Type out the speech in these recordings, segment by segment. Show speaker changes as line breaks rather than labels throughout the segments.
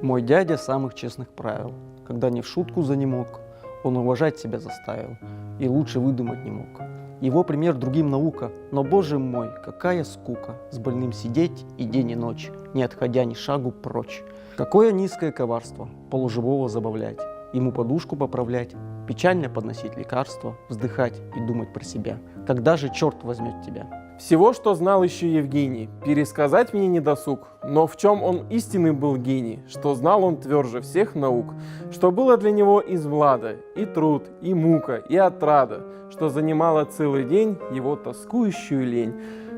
Мой дядя самых честных правил. Когда не в шутку занемог, он уважать себя заставил и лучше выдумать не мог. Его пример другим наука, но, боже мой, какая скука с больным сидеть и день и ночь, не отходя ни шагу прочь. Какое низкое коварство полуживого забавлять, ему подушку поправлять, печально подносить лекарства, вздыхать и думать про себя. Когда же черт возьмет тебя?
Всего, что знал еще Евгений, пересказать мне не досуг, но в чем он истинный был гений, что знал он тверже всех наук, что было для него из влада и труд, и мука, и отрада, что занимала целый день его тоскующую лень.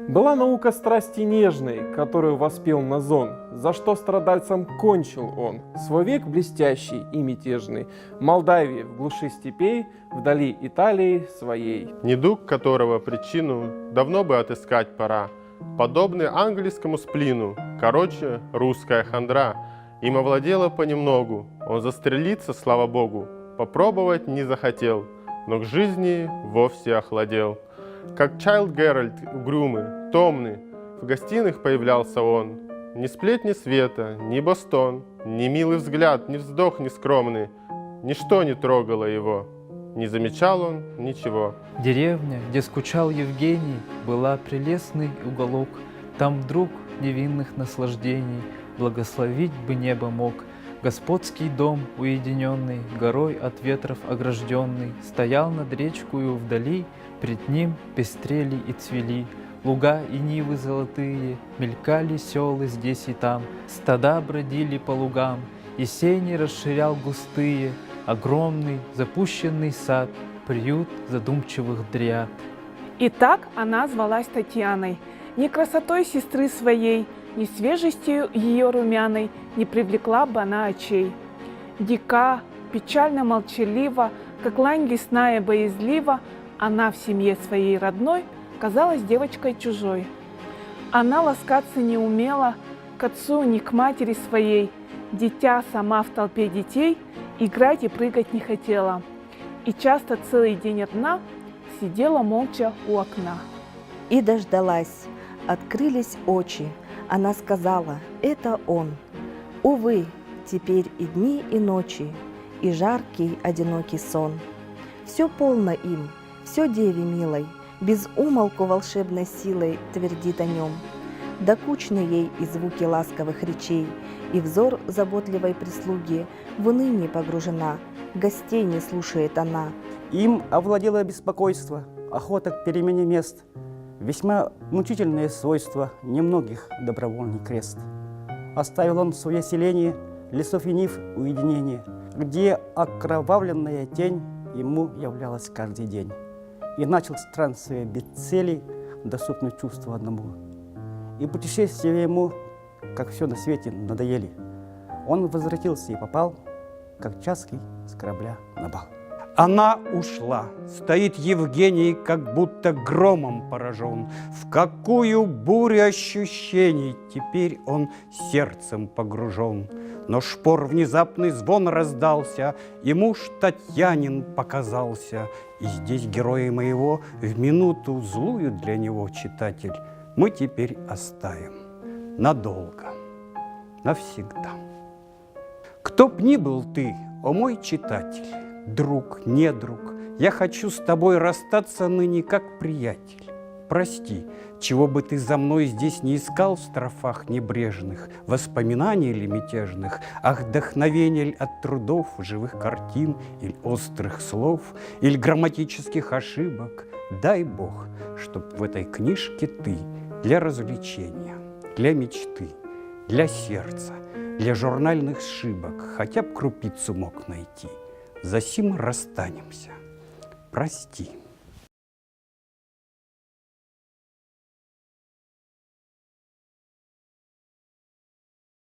Была наука страсти нежной, которую воспел Назон, за что страдальцам кончил он, свой век блестящий и мятежный, в Молдавии, в глуши степей, вдали Италии своей.
Недуг которого причину давно бы отыскать пора, подобный английскому сплину, короче, русская хандра. Им овладела понемногу, он застрелиться, слава богу, попробовать не захотел, но к жизни вовсе охладел. Как Чайлд Геральт, угрюмый, томный, в гостиных появлялся он. Ни сплетни света, ни Бостон, ни милый взгляд, ни вздох нескромный, ничто не трогало его, не замечал он ничего.
Деревня, где скучал Евгений, была прелестный уголок. Там вдруг невинных наслаждений благословить бы небо мог. Господский дом уединенный, горой от ветров огражденный, стоял над речкою вдали, пред ним пестрели и цвели. Луга и нивы золотые, мелькали селы здесь и там, стада бродили по лугам, и сени расширял густые, огромный запущенный сад, приют задумчивых дриад.
И так она звалась Татьяной. Ни красотой сестры своей, ни свежестью ее румяной не привлекла бы она очей. Дика, печально молчалива, как лань лесная боязлива, она в семье своей родной казалась девочкой чужой. Она ласкаться не умела к отцу, ни к матери своей. Дитя сама в толпе детей играть и прыгать не хотела. И часто целый день одна сидела молча у окна.
И дождалась, открылись очи. Она сказала: это он. Увы, теперь и дни, и ночи, и жаркий одинокий сон. Все полно им, все деве милой, без умолку волшебной силой твердит о нем. Докучны ей и звуки ласковых речей, и взор заботливой прислуги в уныние погружена, гостей не слушает она.
Им овладело беспокойство, охота к перемене мест, весьма мучительные свойства немногих добровольный крест. Оставил он в свое селение лесов и нив уединение, где окровавленная тень ему являлась каждый день. И начал странствие без цели, доступно чувству одному. И путешествия ему, как все на свете, надоели. Он возвратился и попал, как чаский, с корабля на бал.
Она ушла, стоит Евгений, как будто громом поражен. В какую бурю ощущений теперь он сердцем погружен. Но шпор внезапный звон раздался, и муж Татьянин показался. И здесь героя моего в минуту злую для него, читатель, мы теперь оставим надолго, навсегда. Кто б ни был ты, о мой читатель, друг, недруг, я хочу с тобой расстаться ныне как приятель. Прости, чего бы ты за мной здесь не искал в строфах небрежных, воспоминаний ли мятежных, ах, вдохновений ли от трудов, живых картин, или острых слов, или грамматических ошибок. Дай Бог, чтоб в этой книжке ты для развлечения, для мечты, для сердца, для журнальных сшибок хотя б крупицу мог найти. Засим расстанемся. Прости.